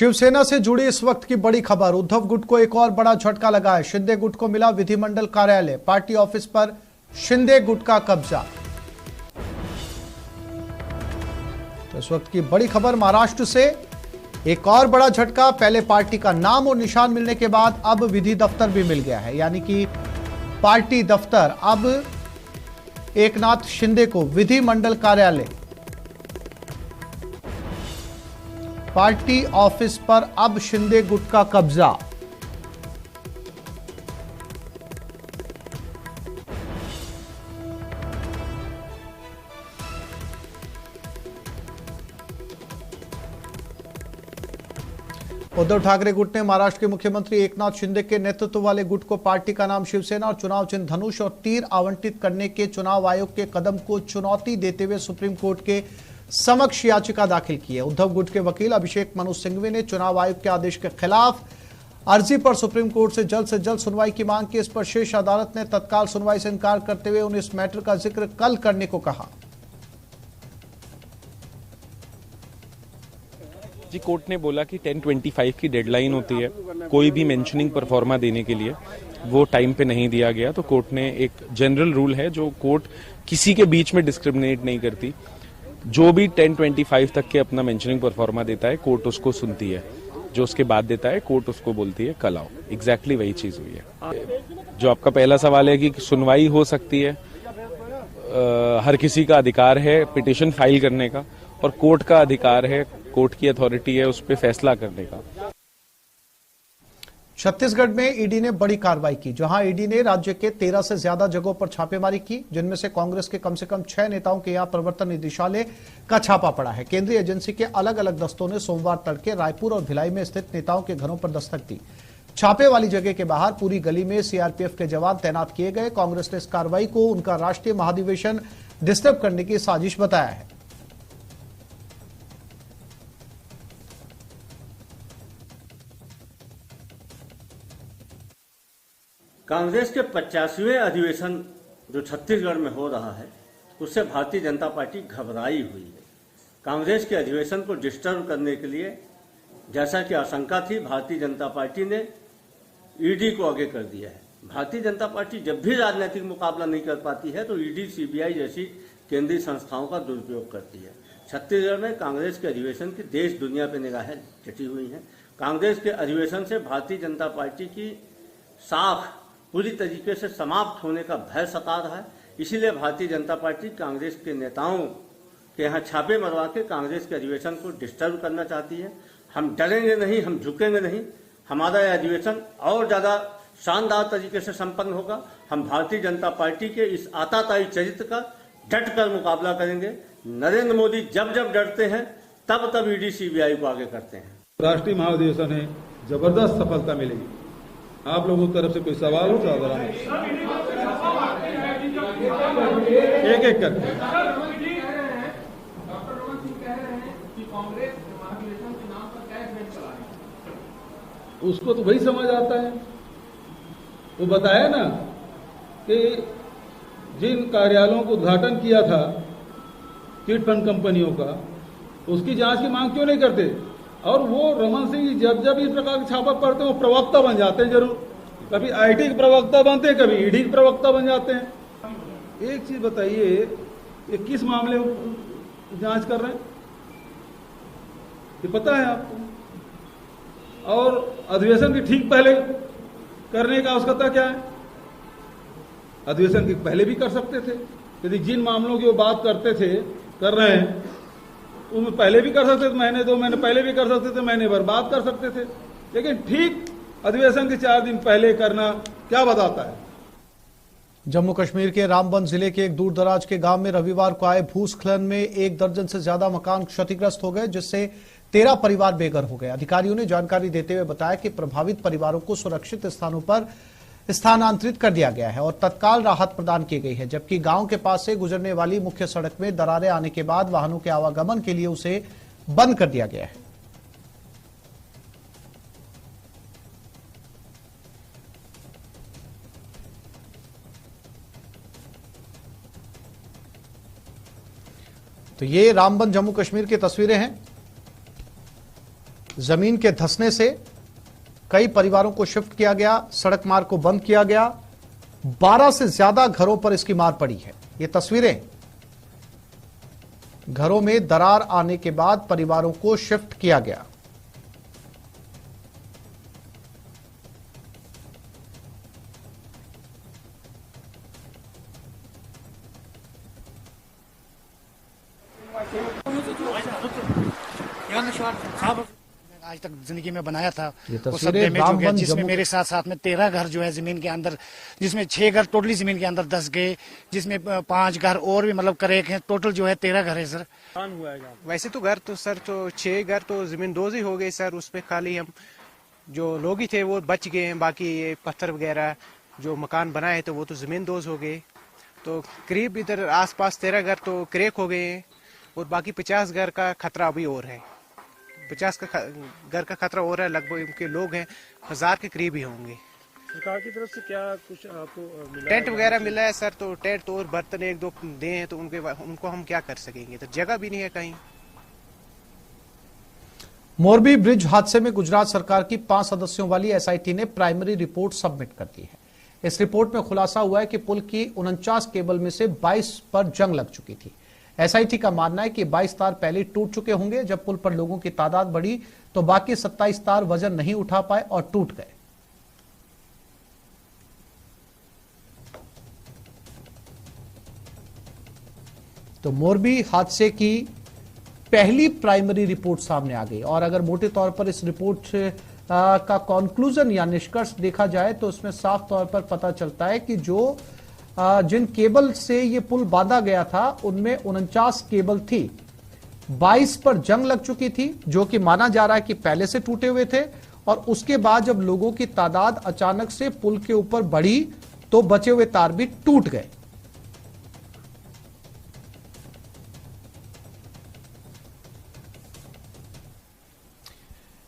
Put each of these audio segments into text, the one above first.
शिवसेना से जुड़ी इस वक्त की बड़ी खबर। उद्धव गुट को एक और बड़ा झटका लगा है। शिंदे गुट को मिला विधिमंडल कार्यालय, पार्टी ऑफिस पर शिंदे गुट का कब्जा। तो इस वक्त की बड़ी खबर महाराष्ट्र से एक और बड़ा झटका। पहले पार्टी का नाम और निशान मिलने के बाद अब विधि दफ्तर भी मिल गया है, यानी कि पार्टी दफ्तर अब एकनाथ शिंदे को विधिमंडल कार्यालय, पार्टी ऑफिस पर अब शिंदे गुट का कब्जा। उद्धव ठाकरे गुट ने महाराष्ट्र के मुख्यमंत्री एकनाथ शिंदे के नेतृत्व वाले गुट को पार्टी का नाम शिवसेना और चुनाव चिन्ह धनुष और तीर आवंटित करने के चुनाव आयोग के कदम को चुनौती देते हुए सुप्रीम कोर्ट के समक्ष याचिका दाखिल की है। उद्धव गुट के वकील अभिषेक मनु सिंघवी ने चुनाव आयोग के आदेश के खिलाफ अर्जी पर सुप्रीम कोर्ट से जल्द सुनवाई की मांग की। इस पर शीर्ष अदालत ने तत्काल सुनवाई से इनकार करते हुए उन्हें इस मैटर का जिक्र कल करने को कहा। जी, कोर्ट ने बोला कि 10/25 की डेडलाइन होती है कोई भी मेंशनिंग परफॉर्मा देने के लिए, वो टाइम पे नहीं दिया गया। तो कोर्ट ने एक जनरल रूल है जो कोर्ट किसी के बीच में डिस्क्रिमिनेट नहीं करती, जो भी 10/25 तक के अपना मेंशनिंग परफॉर्मा देता है कोर्ट उसको सुनती है, जो उसके बाद देता है कोर्ट उसको बोलती है कल आओ। एग्जैक्टली वही चीज हुई है। जो आपका पहला सवाल है कि सुनवाई हो सकती है, हर किसी का अधिकार है पिटीशन फाइल करने का, और कोर्ट का अधिकार है, कोर्ट की अथॉरिटी है उस पर फैसला करने का। छत्तीसगढ़ में ईडी ने बड़ी कार्रवाई की, जहां ईडी ने राज्य के 13 से ज्यादा जगहों पर छापेमारी की, जिनमें से कांग्रेस के कम से कम 6 नेताओं के यहां प्रवर्तन निदेशालय का छापा पड़ा है। केंद्रीय एजेंसी के अलग अलग दस्तों ने सोमवार तड़के रायपुर और भिलाई में स्थित नेताओं के घरों पर दस्तक दी। छापे वाली जगह के बाहर पूरी गली में सीआरपीएफ के जवान तैनात किए गए। कांग्रेस ने इस कार्रवाई को उनका राष्ट्रीय महाधिवेशन डिस्टर्ब करने की साजिश बताया है। कांग्रेस के 85वें अधिवेशन जो छत्तीसगढ़ में हो रहा है, उससे भारतीय जनता पार्टी घबराई हुई है। कांग्रेस के अधिवेशन को डिस्टर्ब करने के लिए, जैसा कि आशंका थी, भारतीय जनता पार्टी ने ईडी को आगे कर दिया है। भारतीय जनता पार्टी जब भी राजनीतिक मुकाबला नहीं कर पाती है तो ईडी, सीबीआई जैसी केंद्रीय संस्थाओं का दुरुपयोग करती है। छत्तीसगढ़ में कांग्रेस के अधिवेशन की देश दुनिया पर निगाहें टिकी हुई हैं। कांग्रेस के अधिवेशन से भारतीय जनता पार्टी की साख पूरी तरीके से समाप्त होने का भय सता रहा है। इसीलिए भारतीय जनता पार्टी कांग्रेस के नेताओं के यहाँ छापे मरवा के कांग्रेस के अधिवेशन को डिस्टर्ब करना चाहती है। हम डरेंगे नहीं, हम झुकेंगे नहीं। हमारा यह अधिवेशन और ज्यादा शानदार तरीके से संपन्न होगा। हम भारतीय जनता पार्टी के इस आताताई चरित्र का डट कर मुकाबला करेंगे। नरेंद्र मोदी जब जब डरते हैं तब तब ईडी, सीबीआई को आगे करते हैं। राष्ट्रीय महाधिवेशन है, जबरदस्त सफलता मिलेगी। आप लोगों की तरफ से कोई सवाल हो तो एक एक करके। उसको तो वही समझ आता है। वो बताया ना कि जिन कार्यालयों को उद्घाटन किया था चिट फंड कंपनियों का, उसकी जांच की मांग क्यों नहीं करते? और वो रमन सिंह जब जब इस प्रकार के छापा पड़ते हैं वो प्रवक्ता बन जाते हैं। जरूर कभी आईटी के प्रवक्ता बनते हैं, कभी ईडी के प्रवक्ता बन जाते हैं। एक चीज बताइए, ये किस मामले में जांच कर रहे हैं, ये पता है आपको? और अधिवेशन के ठीक पहले करने का उसका क्या है? अधिवेशन के पहले भी कर सकते थे। यदि जिन मामलों की वो बात करते थे, कर रहे हैं, उनमें पहले भी कर सकते थे, महीने 2 महीने पहले भी कर सकते थे, महीने भर बाद कर सकते थे। लेकिन ठीक अधिवेशन के 4 दिन पहले करना क्या बताता है? जम्मू कश्मीर के रामबन जिले के एक दूर दराज के गांव में रविवार को आए भूस्खलन में 1 दर्जन से ज्यादा मकान क्षतिग्रस्त हो गए, जिससे 13 परिवार बेघर हो गए। अधिकारियों ने जानकारी देते हुए बताया कि प्रभावित परिवारों को सुरक्षित स्थानों पर स्थानांतरित कर दिया गया है और तत्काल राहत प्रदान की गई है, जबकि गांव के पास से गुजरने वाली मुख्य सड़क में दरारें आने के बाद वाहनों के आवागमन के लिए उसे बंद कर दिया गया है। तो ये रामबन जम्मू कश्मीर की तस्वीरें हैं। जमीन के धंसने से कई परिवारों को शिफ्ट किया गया, सड़क मार्ग को बंद किया गया। 12 से ज्यादा घरों पर इसकी मार पड़ी है। ये तस्वीरें घरों में दरार आने के बाद परिवारों को शिफ्ट किया गया। आज तक जिंदगी में बनाया था ये वो सब तस्वीरें डैमेज हो गया, रामबन जिसमें जम्मू मेरे साथ साथ में 13 घर जो है जमीन के अंदर, जिसमें 6 घर टोटली जमीन के अंदर धंस गए, जिसमें 5 घर और भी मतलब करेक हैं। टोटल जो है 13 घर है सर। वैसे तो घर तो सर तो 6 घर तो जमीन दोज ही हो गए सर। उस पे खाली हम जो लोग ही थे वो बच गए हैं, बाकी ये पत्थर वगैरह जो मकान बनाए तो वो तो जमीन दोज हो गए। तो करीब इधर आसपास 13 घर तो क्रेक हो गए हैं और बाकी 50 घर का खतरा अभी और है। 50 का घर का खतरा और है। लगभग इनके लोग हैं 1000 के करीब ही होंगे। सरकार की तरफ से क्या कुछ आपको मिला? टेंट वगैरह मिला है सर। तो टेंट तो और बर्तन 1-2 दे हैं तो उनको हम क्या कर सकेंगे, तो जगह भी नहीं है कहीं। मोरबी ब्रिज हादसे में गुजरात सरकार की 5 सदस्यों वाली एसआईटी ने प्राइमरी रिपोर्ट सबमिट कर दी है। इस रिपोर्ट में खुलासा हुआ है कि पुल की 49 केबल में से 22 पर जंग लग चुकी थी। एसआईटी का मानना है कि 22 तार पहले टूट चुके होंगे। जब पुल पर लोगों की तादाद बढ़ी तो बाकी 27 तार वजन नहीं उठा पाए और टूट गए। तो मोरबी हादसे की पहली प्राइमरी रिपोर्ट सामने आ गई और अगर मोटे तौर पर इस रिपोर्ट का कंक्लूजन या निष्कर्ष देखा जाए तो उसमें साफ तौर पर पता चलता है कि जो जिन केबल से ये पुल बांधा गया था उनमें 49 केबल थी, 22 पर जंग लग चुकी थी जो कि माना जा रहा है कि पहले से टूटे हुए थे। और उसके बाद जब लोगों की तादाद अचानक से पुल के ऊपर बढ़ी तो बचे हुए तार भी टूट गए।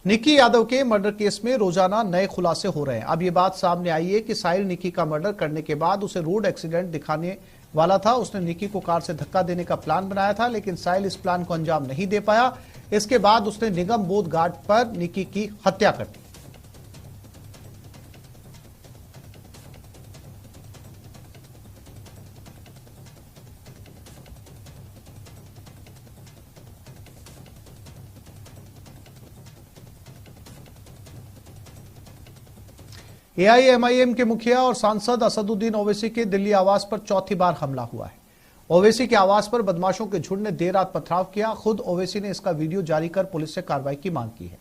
निक्की यादव के मर्डर केस में रोजाना नए खुलासे हो रहे हैं। अब ये बात सामने आई है कि साहिल निक्की का मर्डर करने के बाद उसे रोड एक्सीडेंट दिखाने वाला था। उसने निक्की को कार से धक्का देने का प्लान बनाया था, लेकिन साहिल इस प्लान को अंजाम नहीं दे पाया। इसके बाद उसने निगम बोध घाट पर निक्की की हत्या कर दी। एआईएमआईएम के मुखिया और सांसद असदुद्दीन ओवैसी के दिल्ली आवास पर चौथी बार हमला हुआ है। ओवैसी के आवास पर बदमाशों के झुंड ने देर रात पथराव किया। खुद ओवैसी ने इसका वीडियो जारी कर पुलिस से कार्रवाई की मांग की है।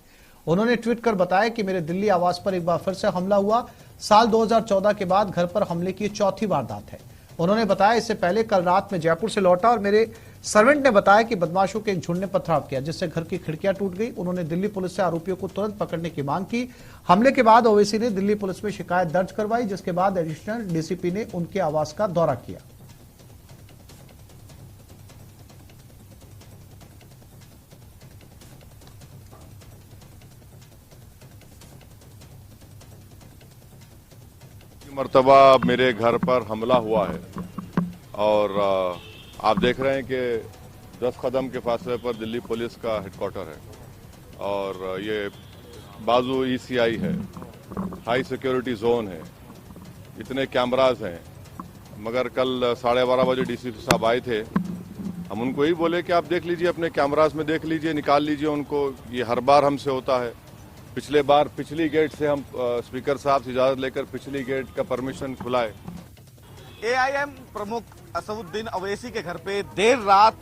उन्होंने ट्वीट कर बताया कि मेरे दिल्ली आवास पर एक बार फिर से हमला हुआ। साल 2014 के बाद घर पर हमले की चौथी वारदात है। उन्होंने बताया इससे पहले कल रात में जयपुर से लौटा और मेरे सर्वेंट ने बताया कि बदमाशों के एक झुंड ने पथराव किया जिससे घर की खिड़कियां टूट गई। उन्होंने दिल्ली पुलिस से आरोपियों को तुरंत पकड़ने की मांग की। हमले के बाद ओवैसी ने दिल्ली पुलिस में शिकायत दर्ज करवाई, जिसके बाद एडिशनल डीसीपी ने उनके आवास का दौरा किया। मर्तबा मेरे घर पर हमला हुआ है और आप देख रहे हैं कि 10 कदम के फासले पर दिल्ली पुलिस का हेडक्वार्टर है और ये बाजू ईसीआई है, हाई सिक्योरिटी जोन है, इतने कैमरास हैं। मगर कल 12:30 बजे डीसीपी साहब आए थे। हम उनको यही बोले कि आप देख लीजिए, अपने कैमरास में देख लीजिए, निकाल लीजिए उनको। ये हर बार हमसे होता है। पिछले बार पिछली गेट से हम स्पीकर साहब से इजाजत लेकर पिछली गेट का परमिशन खुलाए। एआईएम प्रमुख असदुद्दीन ओवैसी के घर पे देर रात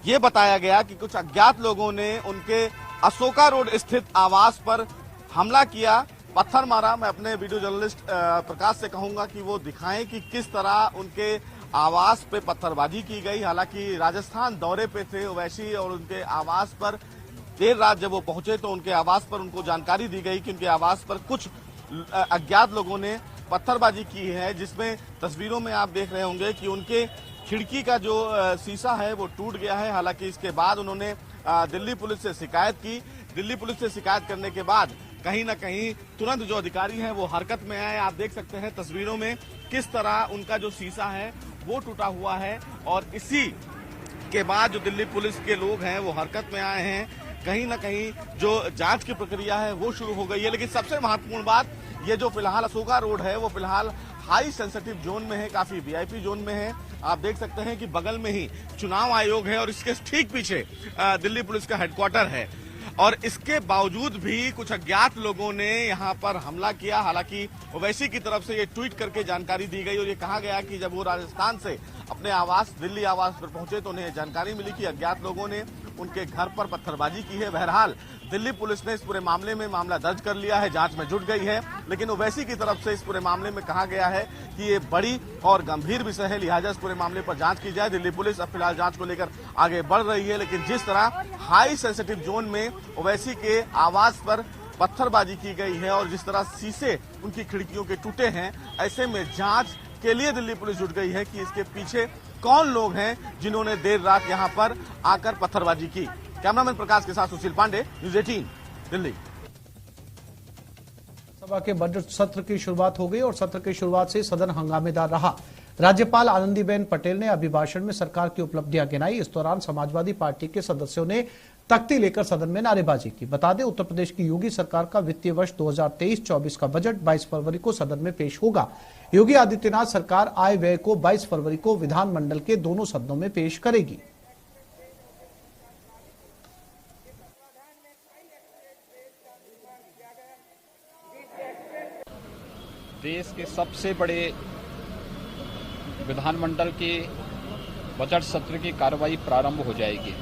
ये बताया गया कि कुछ अज्ञात लोगों ने उनके अशोका रोड स्थित आवास पर हमला किया, पत्थर मारा। मैं अपने वीडियो जर्नलिस्ट प्रकाश से कहूंगा कि वो दिखाएं कि किस तरह उनके आवास पे पत्थरबाजी की गई। हालांकि राजस्थान दौरे पे थे ओवैसी और उनके आवास पर देर रात जब वो पहुंचे तो उनके आवास पर उनको जानकारी दी गई कि उनके आवास पर कुछ अज्ञात लोगों ने पत्थरबाजी की है, जिसमें तस्वीरों में आप देख रहे होंगे कि उनके खिड़की का जो शीशा है वो टूट गया है। हालांकि इसके बाद उन्होंने दिल्ली पुलिस से शिकायत की। दिल्ली पुलिस से शिकायत करने के बाद कहीं ना कहीं तुरंत जो अधिकारी हैं वो हरकत में आए। आप देख सकते हैं तस्वीरों में किस तरह उनका जो शीशा है वो टूटा हुआ है और इसी के बाद जो दिल्ली पुलिस के लोग हैं वो हरकत में आए हैं। कहीं ना कहीं जो जांच की प्रक्रिया है वो शुरू हो गई है। लेकिन सबसे महत्वपूर्ण बात, ये जो फिलहाल अशोका रोड है वो फिलहाल हाई सेंसिटिव जोन में है, काफी वीआईपी जोन में है। आप देख सकते हैं कि बगल में ही चुनाव आयोग है और इसके ठीक पीछे दिल्ली पुलिस का हेडक्वार्टर है, और इसके बावजूद भी कुछ अज्ञात लोगों ने यहां पर हमला किया। हालांकि ओवैसी की तरफ से ये ट्वीट करके जानकारी दी गई और ये कहा गया कि जब वो राजस्थान से अपने आवास दिल्ली आवास पर पहुंचे तो उन्हें जानकारी मिली कि अज्ञात लोगों ने उनके घर पर पत्थरबाजी की है। बहरहाल दिल्ली पुलिस ने इस पूरे मामले में मामला दर्ज कर लिया है, जांच में जुट गई है। लेकिन ओवैसी की तरफ से इस पूरे मामले में कहा गया है कि ये बड़ी और गंभीर विषय है, लिहाजा इस पूरे मामले पर जांच की जाए। दिल्ली पुलिस अब फिलहाल जांच को लेकर आगे बढ़ रही है। लेकिन जिस तरह हाई सेंसिटिव जोन में ओवैसी के आवास पर पत्थरबाजी की गई है और जिस तरह शीशे उनकी खिड़कियों के टूटे हैं, ऐसे में जांच के लिए दिल्ली पुलिस जुट गई है कि इसके पीछे कौन लोग हैं जिन्होंने देर रात यहां पर आकर पत्थरबाजी की। कैमरामैन प्रकाश के साथ सुशील पांडे, न्यूज़ 18 दिल्ली। सभा के बजट सत्र की शुरुआत हो गई और सत्र की शुरुआत से सदन हंगामेदार रहा। राज्यपाल आनंदीबेन पटेल ने अभिभाषण में सरकार की उपलब्धियां गिनाई। इस दौरान समाजवादी पार्टी के सदस्यों ने तख्ती लेकर सदन में नारेबाजी की। बता दें, उत्तर प्रदेश की योगी सरकार का वित्तीय वर्ष 2023-24 का बजट 22 फरवरी को सदन में पेश होगा। योगी आदित्यनाथ सरकार आय व्यय को 22 फरवरी को विधानमंडल के दोनों सदनों में पेश करेगी। देश के सबसे बड़े विधानमंडल के बजट सत्र की कार्रवाई प्रारंभ हो जाएगी।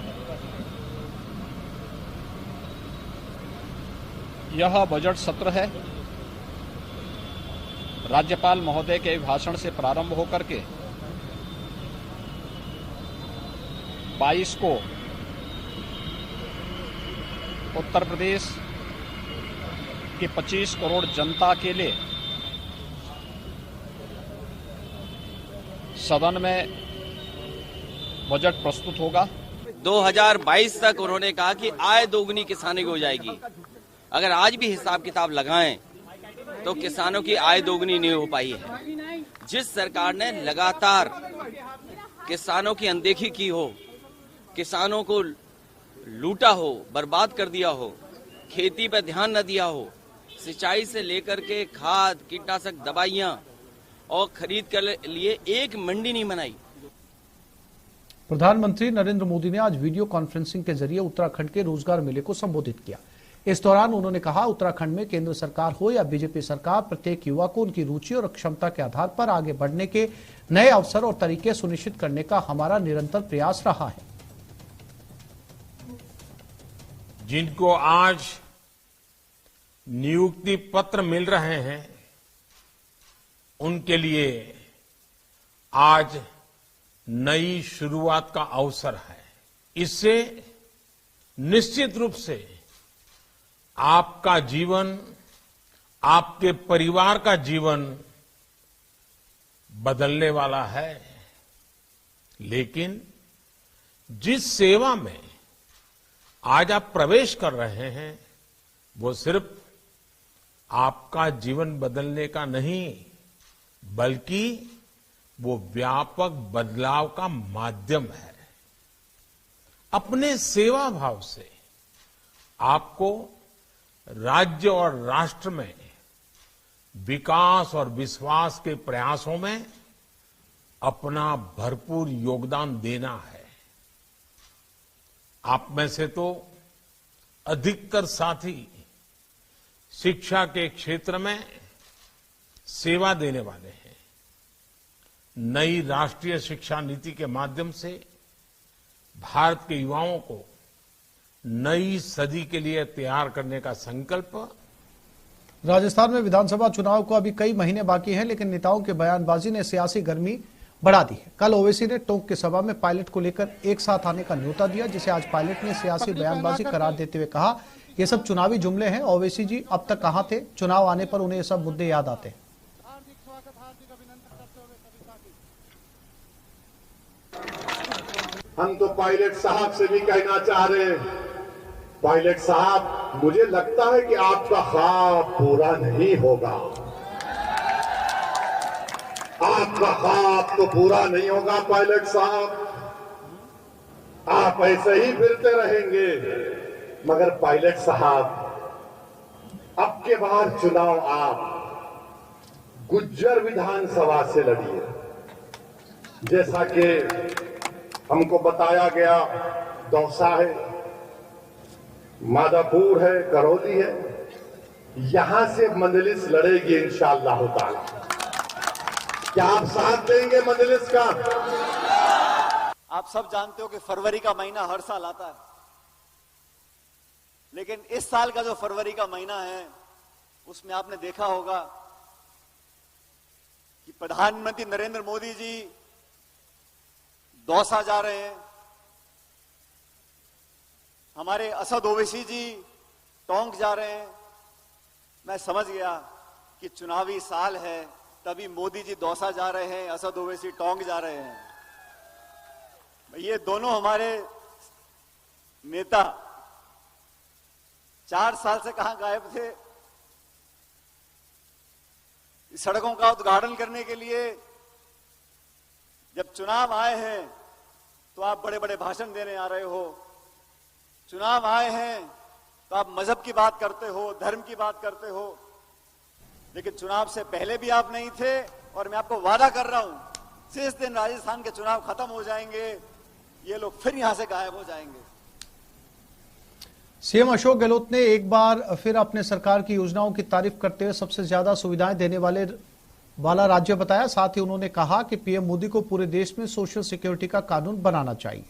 यह बजट सत्र है, राज्यपाल महोदय के भाषण से प्रारंभ होकर के 22 को उत्तर प्रदेश के 25 करोड़ जनता के लिए सदन में बजट प्रस्तुत होगा। 2022 तक उन्होंने कहा कि आय दोगुनी किसानी की हो जाएगी। अगर आज भी हिसाब किताब लगाएं तो किसानों की आय दोगुनी नहीं हो पाई है। जिस सरकार ने लगातार किसानों की अनदेखी की हो, किसानों को लूटा हो, बर्बाद कर दिया हो, खेती पर ध्यान न दिया हो, सिंचाई से लेकर के खाद, कीटनाशक दवाइयां और खरीद के लिए एक मंडी नहीं बनाई। प्रधानमंत्री नरेंद्र मोदी ने आज वीडियो कॉन्फ्रेंसिंग के जरिए उत्तराखंड के रोजगार मेले को संबोधित किया। इस दौरान उन्होंने कहा, उत्तराखंड में केंद्र सरकार हो या बीजेपी सरकार, प्रत्येक युवा को उनकी रुचि और क्षमता के आधार पर आगे बढ़ने के नए अवसर और तरीके सुनिश्चित करने का हमारा निरंतर प्रयास रहा है। जिनको आज नियुक्ति पत्र मिल रहे हैं, उनके लिए आज नई शुरुआत का अवसर है। इससे निश्चित रूप से आपका जीवन, आपके परिवार का जीवन बदलने वाला है। लेकिन जिस सेवा में आज आप प्रवेश कर रहे हैं, वो सिर्फ आपका जीवन बदलने का नहीं, बल्कि वो व्यापक बदलाव का माध्यम है। अपने सेवा भाव से आपको राज्य और राष्ट्र में विकास और विश्वास के प्रयासों में अपना भरपूर योगदान देना है। आप में से तो अधिकतर साथी शिक्षा के क्षेत्र में सेवा देने वाले हैं। नई राष्ट्रीय शिक्षा नीति के माध्यम से भारत के युवाओं को नई सदी के लिए तैयार करने का संकल्प। राजस्थान में विधानसभा चुनाव को अभी कई महीने बाकी हैं, लेकिन नेताओं के बयानबाजी ने सियासी गर्मी बढ़ा दी है। कल ओवैसी ने टोंक की सभा में पायलट को लेकर एक साथ आने का न्योता दिया, जिसे आज पायलट ने सियासी बयानबाजी करार देते हुए कहा, ये सब चुनावी जुमले हैं। ओवैसी जी अब तक कहां थे? चुनाव आने पर उन्हें ये सब मुद्दे याद आते हैं। हम तो पायलट साहब से भी कहना चाह रहे हैं, पायलट साहब, मुझे लगता है कि आपका ख्वाब पूरा नहीं होगा। आपका ख्वाब तो पूरा नहीं होगा पायलट साहब। आप ऐसे ही फिरते रहेंगे, मगर पायलट साहब, अब के बार चुनाव आप गुज्जर विधानसभा से लड़िए। जैसा कि हमको बताया गया, दौसा है, मादापुर है, करौली है, यहां से मजलिस लड़ेगी इंशाअल्लाह ताला। क्या आप साथ देंगे मजलिस का? आप सब जानते हो कि फरवरी का महीना हर साल आता है, लेकिन इस साल का जो फरवरी का महीना है उसमें आपने देखा होगा कि प्रधानमंत्री नरेंद्र मोदी जी दौसा जा रहे हैं, हमारे असद ओवैसी जी टोंक जा रहे हैं। मैं समझ गया कि चुनावी साल है, तभी मोदी जी दौसा जा रहे हैं, असद ओवैसी टोंक जा रहे हैं। ये दोनों हमारे नेता 4 साल से कहां गायब थे? सड़कों का उद्घाटन करने के लिए जब चुनाव आए हैं तो आप बड़े बड़े भाषण देने आ रहे हो, चुनाव आए हैं तो आप मजहब की बात करते हो, धर्म की बात करते हो, लेकिन चुनाव से पहले भी आप नहीं थे। और मैं आपको वादा कर रहा हूं, जिस दिन राजस्थान के चुनाव खत्म हो जाएंगे, ये लोग फिर यहां से गायब हो जाएंगे। सीएम अशोक गहलोत ने एक बार फिर अपने सरकार की योजनाओं की तारीफ करते हुए सबसे ज्यादा सुविधाएं देने वाला राज्य बताया। साथ ही उन्होंने कहा कि पीएम मोदी को पूरे देश में सोशल सिक्योरिटी का कानून बनाना चाहिए।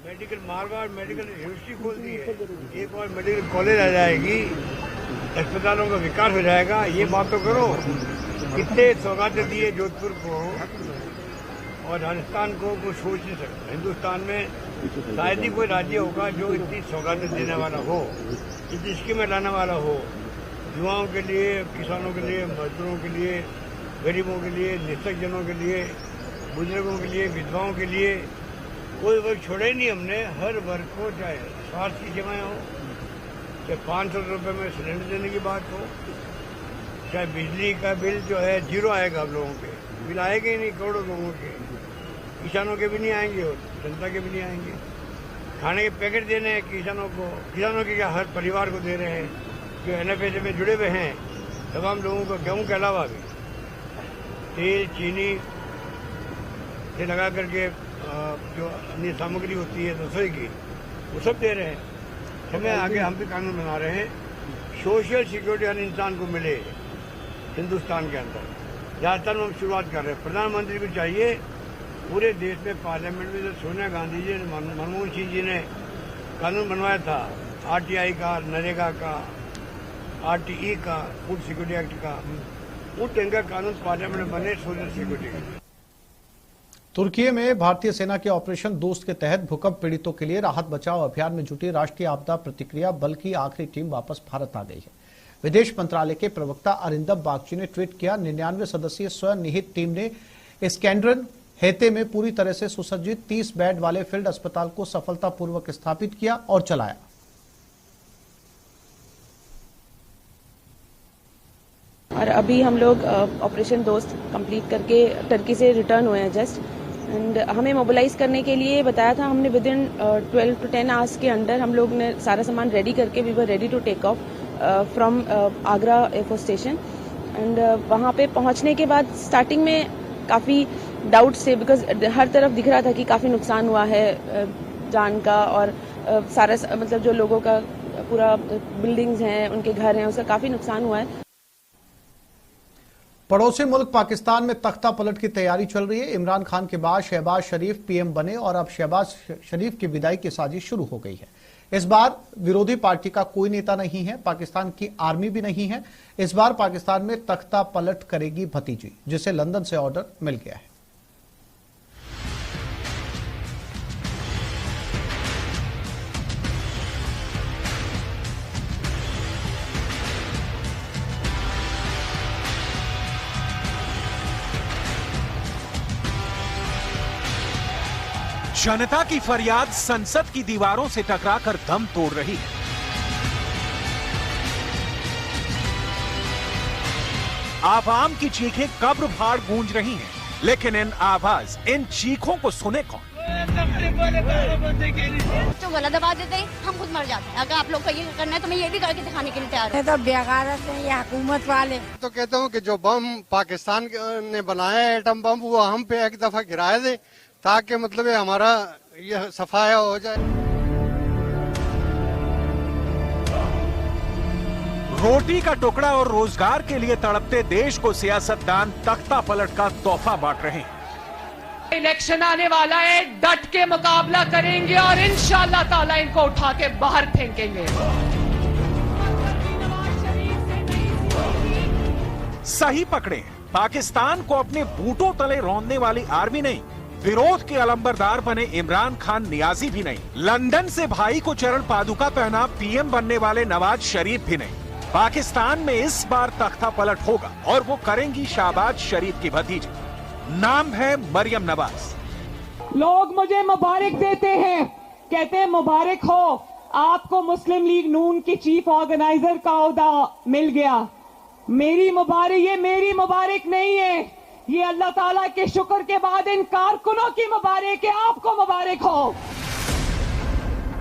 मेडिकल मारवाड़ मेडिकल यूनिवर्सिटी खोल दी है, एक और मेडिकल कॉलेज आ जाएगी, अस्पतालों का विकास हो जाएगा। ये बात तो करो, कितने सौगातें दिए जोधपुर को और राजस्थान को कुछ सोच नहीं सकता। हिंदुस्तान में शायद ही कोई राज्य होगा जो इतनी सौगातें देने वाला हो, इतनी स्कीमें लाने वाला हो, युवाओं के लिए, किसानों के लिए, मजदूरों के लिए, गरीबों के लिए, निःशक्त जनों के लिए, बुजुर्गों के लिए, विधवाओं के लिए। कोई वर्ग छोड़ा ही नहीं हमने। हर वर्ग को, चाहे स्वास्थ्य की सेवाएं हो, चाहे 500 रुपये में सिलेंडर देने की बात हो, चाहे बिजली का बिल जो है 0 आएगा आप लोगों के, बिल आएगा ही नहीं करोड़ों लोगों के, किसानों के भी नहीं आएंगे और जनता के भी नहीं आएंगे। खाने के पैकेट देने हैं किसानों को, किसानों के क्या हर परिवार को दे रहे हैं जो NFA में जुड़े हुए हैं, तमाम लोगों को गेहूं के अलावा भी तेल, चीनी से लगा करके जो अन्य सामग्री होती है रसोई की, वो सब दे रहे हैं। समय आगे हम भी कानून बना रहे हैं, सोशल सिक्योरिटी हर इंसान को मिले हिंदुस्तान के अंदर। राजस्थान में हम शुरुआत कर रहे हैं। प्रधानमंत्री को चाहिए पूरे देश में, पार्लियामेंट में जो सोनिया गांधी जी, मनमोहन सिंह जी ने कानून बनवाया था RTI का, नरेगा का, RTE का, फूड सिक्योरिटी एक्ट का, वो टेंगा कानून पार्लियामेंट में बने सोशल सिक्योरिटी का। तुर्की में भारतीय सेना के ऑपरेशन दोस्त के तहत भूकंप पीड़ितों के लिए राहत बचाव अभियान में जुटी राष्ट्रीय आपदा प्रतिक्रिया बल की आखिरी टीम वापस भारत आ गई है। विदेश मंत्रालय के प्रवक्ता अरिंदम बागची ने ट्वीट किया, 99 सदस्यीय स्वनिहित टीम ने स्कैंड्रन हेते में पूरी तरह से सुसज्जित 30 बेड वाले फील्ड अस्पताल को सफलतापूर्वक स्थापित किया और चलाया। और अभी हम लोग ऑपरेशन दोस्त कंप्लीट करके टर्की से रिटर्न हुए हैं जस्ट। एंड हमें मोबिलाइज करने के लिए बताया था, हमने विद इन 12 to 10 आवर्स के अंदर हम लोग ने सारा सामान रेडी करके we were ready to take off from Agra air force station. And वहाँ पे पहुँचने के बाद स्टार्टिंग में काफ़ी डाउट से, बिकॉज हर तरफ दिख रहा था कि काफ़ी नुकसान हुआ है जान का, और सारा मतलब जो लोगों का पूरा बिल्डिंग्स हैं, उनके घर हैं, उसका काफ़ी नुकसान हुआ है। पड़ोसी मुल्क पाकिस्तान में तख्ता पलट की तैयारी चल रही है। इमरान खान के बाद शहबाज शरीफ पीएम बने और अब शहबाज शरीफ की विदाई की साजिश शुरू हो गई है। इस बार विरोधी पार्टी का कोई नेता नहीं है, पाकिस्तान की आर्मी भी नहीं है। इस बार पाकिस्तान में तख्ता पलट करेगी भतीजी, जिसे लंदन से ऑर्डर मिल गया है। जनता की फरियाद संसद की दीवारों से टकराकर दम तोड़ रही है। आवाम की चीखें कब्र फाड़ गूंज रही हैं। लेकिन इन आवाज, इन चीखों को सुने कौन? तो गला दबा देते हैं, हम खुद मर जाते हैं। अगर आप लोग को ये करना है तो मैं ये भी करके दिखाने के लिए तैयार हूँ। तो बेगारत है ये हुकूमत वाले। तो कहता हूँ कि जो बम पाकिस्तान ने बनाया है एटम बम, वो हम पे एक दफा गिराए दे ताकि मतलब हमारा ये सफाया हो जाए। रोटी का टुकड़ा और रोजगार के लिए तड़पते देश को सियासतदान तख्ता पलट का तोहफा बांट रहे हैं। इलेक्शन आने वाला है, डट के मुकाबला करेंगे और इंशाअल्लाह ताला इनको उठा के बाहर फेंकेंगे। सही पकड़े, पाकिस्तान को अपने बूटों तले रौंदने वाली आर्मी नहीं, विरोध के अलंबरदार बने इमरान खान नियाजी भी नहीं, लंदन से भाई को चरण पादुका पहना पीएम बनने वाले नवाज शरीफ भी नहीं। पाकिस्तान में इस बार तख्ता पलट होगा और वो करेंगी शहबाज शरीफ की भतीजी। नाम है मरियम नवाज। लोग मुझे मुबारक देते हैं, कहते हैं मुबारक हो, आपको मुस्लिम लीग नून की चीफ ऑर्गेनाइजर का ओहदा मिल गया। मेरी मुबारक नहीं है, ये अल्लाह ताला के शुक्र के बाद इन कारकुनों की मुबारक है। आपको मुबारक हो।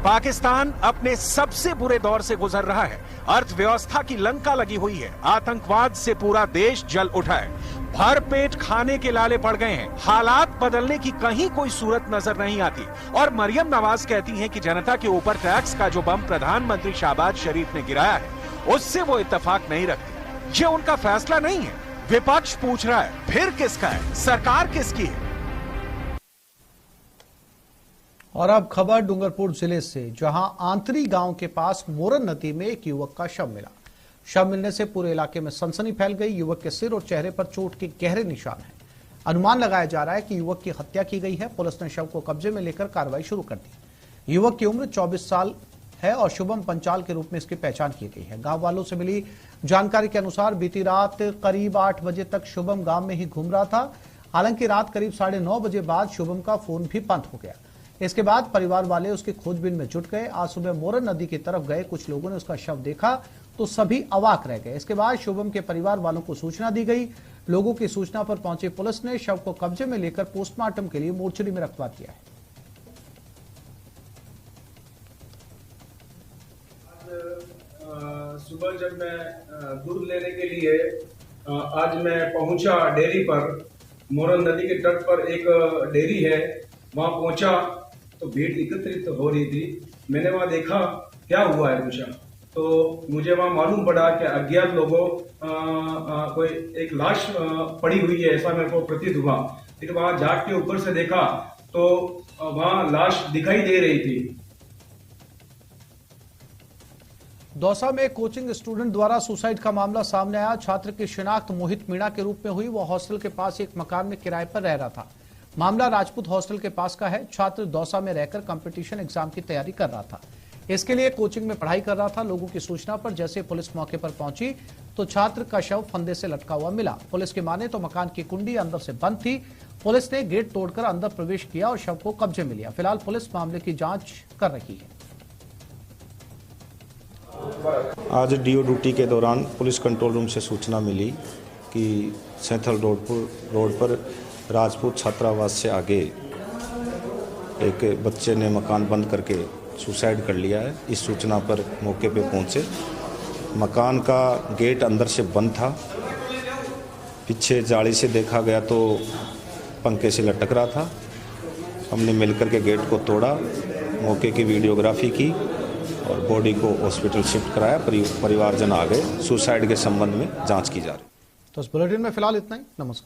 पाकिस्तान अपने सबसे बुरे दौर से गुजर रहा है। अर्थव्यवस्था की लंका लगी हुई है, आतंकवाद से पूरा देश जल उठा है, भर पेट खाने के लाले पड़ गए हैं, हालात बदलने की कहीं कोई सूरत नजर नहीं आती। और मरियम नवाज कहती हैं कि जनता के ऊपर टैक्स का जो बम प्रधानमंत्री शहबाज शरीफ ने गिराया है, उससे वो इत्तेफाक नहीं रखती। ये उनका फैसला नहीं है। विपक्ष पूछ रहा है, फिर किसका है? सरकार किसकी है? और अब खबर डूंगरपुर जिले से, जहां आंतरी गांव के पास मोरन नदी में एक युवक का शव मिला। शव मिलने से पूरे इलाके में सनसनी फैल गई। युवक के सिर और चेहरे पर चोट के गहरे निशान हैं। अनुमान लगाया जा रहा है कि युवक की हत्या की गई है। पुलिस ने शव को कब्जे में लेकर कार्रवाई शुरू कर दी। युवक की उम्र 24 साल है और शुभम पंचाल के रूप में इसकी पहचान की गई है। गांव वालों से मिली जानकारी के अनुसार बीती रात करीब 8 बजे तक शुभम गांव में ही घूम रहा था। हालांकि रात करीब 9:30 बजे बाद शुभम का फोन भी बंद हो गया। इसके बाद परिवार वाले उसकी खोजबीन में जुट गए। आज सुबह मोरन नदी की तरफ गए कुछ लोगों ने उसका शव देखा तो सभी अवाक रह गए। इसके बाद शुभम के परिवार वालों को सूचना दी गई। लोगों की सूचना पर पहुंची पुलिस ने शव को कब्जे में लेकर पोस्टमार्टम के लिए मोर्चरी में रखवा दिया है। सुबह जब मैं दूध लेने के लिए आज मैं पहुंचा डेयरी पर, मोरन नदी के तट पर एक डेयरी है, वहां पहुंचा तो भीड़ एकत्रित हो रही थी। मैंने वहां देखा क्या हुआ है पूछा तो मुझे वहां मालूम पड़ा कि अज्ञात लोगों कोई एक लाश पड़ी हुई है, ऐसा मेरे को प्रतीत हुआ। फिर वहां झाड़ के ऊपर से देखा तो वहां लाश दिखाई दे रही थी। दौसा में कोचिंग स्टूडेंट द्वारा सुसाइड का मामला सामने आया। छात्र की शिनाख्त मोहित मीणा के रूप में हुई। वो हॉस्टल के पास एक मकान में किराए पर रह रहा था। मामला राजपूत हॉस्टल के पास का है। छात्र दौसा में रहकर कंपटीशन एग्जाम की तैयारी कर रहा था। इसके लिए कोचिंग में पढ़ाई कर रहा था। लोगों की सूचना पर जैसे पुलिस मौके पर पहुंची तो छात्र का शव फंदे से लटका हुआ मिला। पुलिस की माने तो मकान की कुंडी अंदर से बंद थी। पुलिस ने गेट तोड़कर अंदर प्रवेश किया और शव को कब्जे में लिया। फिलहाल पुलिस मामले की जांच कर रही है। आज डीओ ड्यूटी के दौरान पुलिस कंट्रोल रूम से सूचना मिली कि सैंथल रोड पर राजपूत छात्रावास से आगे एक बच्चे ने मकान बंद करके सुसाइड कर लिया है। इस सूचना पर मौके पे पहुंचे। मकान का गेट अंदर से बंद था। पीछे जाली से देखा गया तो पंखे से लटक रहा था। हमने मिलकर के गेट को तोड़ा, मौके की वीडियोग्राफी की और बॉडी को हॉस्पिटल शिफ्ट कराया। परिवारजन आ गए। सुसाइड के संबंध में जांच की जा रही है। तो इस बुलेटिन में फिलहाल इतना ही। नमस्कार।